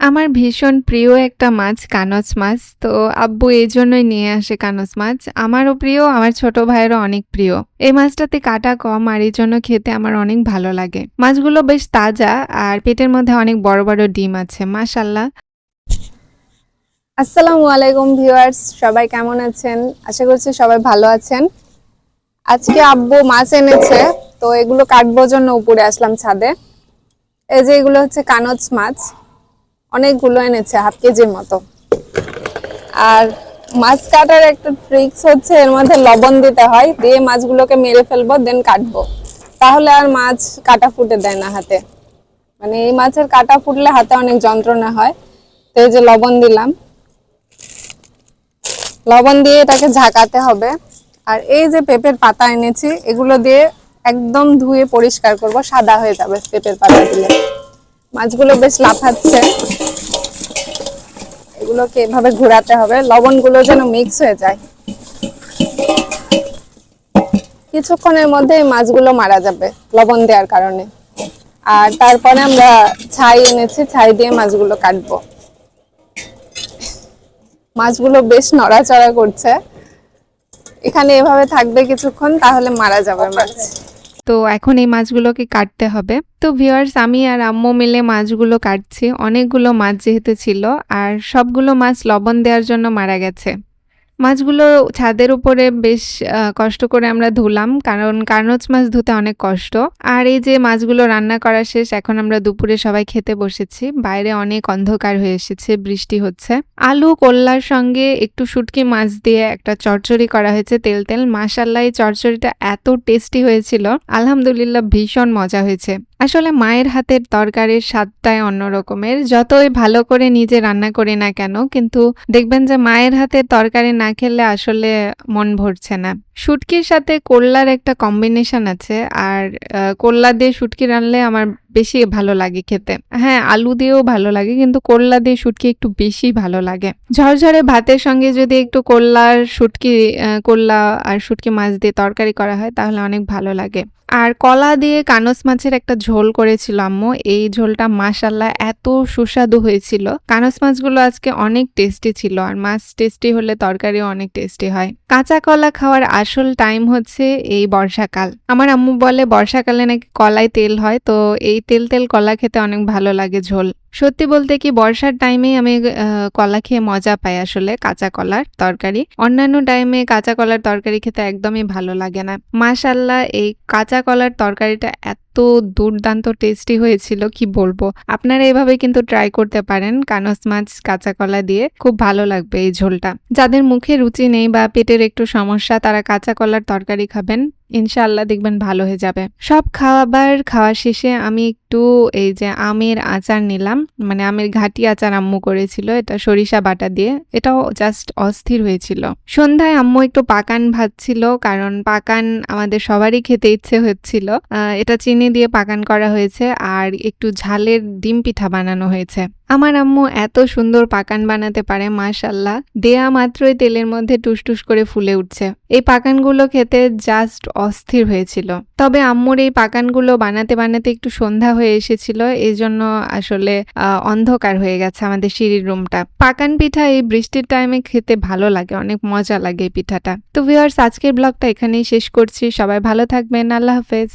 আমার ভীষণ প্রিয় একটা মাছ কানচ মাছ। তো আব্বু এজন্যই নিয়ে আসে কানচ মাছ। আমারও প্রিয়, আমার ছোট ভাইয়েরও অনেক প্রিয়। এই মাছটাতে কাঁটা কম আর এজন্য খেতে আমার অনেক ভালো লাগে। মাছগুলো বেশ তাজা আর পেটের মধ্যে অনেক বড়, বড় ডিম আছে। মাশাআল্লাহ। আসসালামু আলাইকুম ভিউয়ার্স, সবাই কেমন আছেন? আশা করছি সবাই ভালো আছেন। আজকে আব্বু মাছ এনেছে, তো এগুলো কাটবোর জন্য উপরে আসলাম ছাদে। এই যে এগুলো হচ্ছে কানচ মাছ, অনেকগুলো এনেছে, হাফ কেজির মতো। আর মাছ কাটার একটা ট্রিক্স হচ্ছে এর মধ্যে লবণ দিতে হয়, দিয়ে মাছগুলোকে মেরে ফেলবো, দেন কাটবো। তাহলে আর মাছ কাটা ফুটে দেয় না হাতে। মানে এই মাছের কাটা ফুটলে হাতে অনেক যন্ত্রণা হয়। তো এই যে লবণ দিলাম, লবণ দিয়ে এটাকে ঝাঁকাতে হবে। আর এই যে পেঁপের পাতা এনেছি, এগুলো দিয়ে একদম ধুয়ে পরিষ্কার করব, সাদা হয়ে যাবে পেঁপের পাতা দিলে। মাছগুলো বেশ লাফাচ্ছে, এগুলোকে এভাবে ঘোরাতে হবে, লবণগুলো যেন মিক্স হয়ে যায়। কিছুক্ষণের মধ্যে মাছগুলো মারা যাবে লবণ দেওয়ার কারণে। আর তারপরে আমরা ছাই এনেছি, ছাই দিয়ে মাছগুলো কাটবো। মাছগুলো বেশ নড়াচড়া করছে, এখানে এভাবে থাকবে কিছুক্ষণ, তাহলে মারা যাবে মাছ। তো এখন এই মাছগুলোকে কাটতে হবে। তো ভিউয়ার্স, আমি আর আম্মু মিলে মাছগুলো কাটছি। অনেকগুলো মাছ যেহেতু ছিল আর সবগুলো মাছ লবণ দেওয়ার জন্য মারা গেছে। মাছগুলো ছাদের উপরে বেশ কষ্ট করে আমরা ধুলাম, কারণ কানচ মাছ ধুতে অনেক কষ্ট। আর এই যে মাছগুলো রান্না করা শেষ, এখন আমরা দুপুরে সবাই খেতে বসেছি। বাইরে অনেক অন্ধকার হয়ে এসেছে, বৃষ্টি হচ্ছে। আলু কল্লার সঙ্গে একটু শুটকি মাছ দিয়ে একটা চচ্চড়ি করা হয়েছে, তেল তেল। মাশাআল্লাহ, এই চচ্চড়িটা এত টেস্টি হয়েছিল, আলহামদুলিল্লাহ ভীষণ মজা হয়েছে। আসলে মায়ের হাতের তরকারির স্বাদটাই অন্যরকমের। যতই ভালো করে নিজে রান্না করি না কেন, কিন্তু দেখবেন যে মায়ের হাতের তরকারি না খেলে আসলে মন ভরছে না। শুটকির সাথে করলার একটা কম্বিনেশন আছে, আর করলা দিয়ে শুটকি রানলে আমার বেশি ভালো লাগে খেতে। হ্যাঁ, আলু দিয়েও ভালো লাগে, কিন্তু করলা দিয়ে শুটকি একটু বেশি ভালো লাগে। ঝরঝরে ভাতের সঙ্গে যদি একটু করলা আর শুটকি মাছ দিয়ে তরকারি করা হয়, তাহলে অনেক ভালো লাগে। আর কলা দিয়ে কানচ মাছের একটা ঝোল করেছিল আম্মু। এই ঝোলটা মাশাআল্লাহ এত সুস্বাদু হয়েছিল। কানচ মাছগুলো আজকে অনেক টেস্টি ছিল, আর মাছ টেস্টি হলে তরকারিও অনেক টেস্টি হয়। কাঁচা কলা খাওয়ার আসল টাইম হচ্ছে এই বর্ষাকাল। আমার আম্মু বলে বর্ষাকালে নাকি কলায় তেল হয়, তো এই তেল তেল কলা খেতে অনেক ভালো লাগে ঝোল। সত্যি বলতে কি, বর্ষার টাইমে আমি কলা খেয়ে মজা পাই আসলে, কাঁচা কলার তরকারি। অন্যান্য টাইমে কাঁচা কলার তরকারি খেতে একদমই ভালো লাগে না। মাশাআল্লাহ, এই কাঁচা কলার তরকারিটা এত দুর্দান্ত টেস্টি হয়েছিল, কি বলবো। আপনারা এভাবে কিন্তু ট্রাই করতে পারেন, কানচ মাছ কাঁচা কলা দিয়ে, খুব ভালো লাগবে এই ঝোলটা। যাদের মুখে রুচি নেই বা পেটের একটু সমস্যা, তারা কাঁচা কলার তরকারি খাবেন, ইনশাআল্লাহ দেখবেন ভালো হয়ে যাবে। সব খাওয়া শেষে আমি একটু এই যে আমের আচার নিলাম, মানে আমের ঘাটি আচার আম্মু করেছিল, এটা সরিষা বাটা দিয়ে। এটাও জাস্ট অস্থির হয়েছিল। সন্ধ্যায় আম্মু একটু পাকান ভাজছিল, কারণ পাকান আমাদের সবারই খেতে ইচ্ছে হচ্ছিল। এটা চিনি দিয়ে পাকান করা হয়েছে, আর একটু ঝালের ডিম পিঠা বানানো হয়েছে। আমার আম্মু এত সুন্দর পাকান বানাতে পারে, মাশাআল্লাহ। দেয়া মাত্রই তেলের মধ্যে টুসটুস করে ফুলে উঠছে। এই পাকানগুলো খেতে জাস্ট অস্থির হয়েছিল। তবে আম্মুর এই পাকানগুলো বানাতে বানাতে একটু সন্ধ্যা হয়ে এসেছিল, এই জন্য আসলে অন্ধকার হয়ে গেছে আমাদের সিঁড়ির রুমটা। পাকান পিঠা এই বৃষ্টির টাইমে খেতে ভালো লাগে, অনেক মজা লাগে এই পিঠাটা। তো ভিউয়ার্স, আজকের ব্লগটা এখানেই শেষ করছি। সবাই ভালো থাকবেন, আল্লাহ হাফেজ।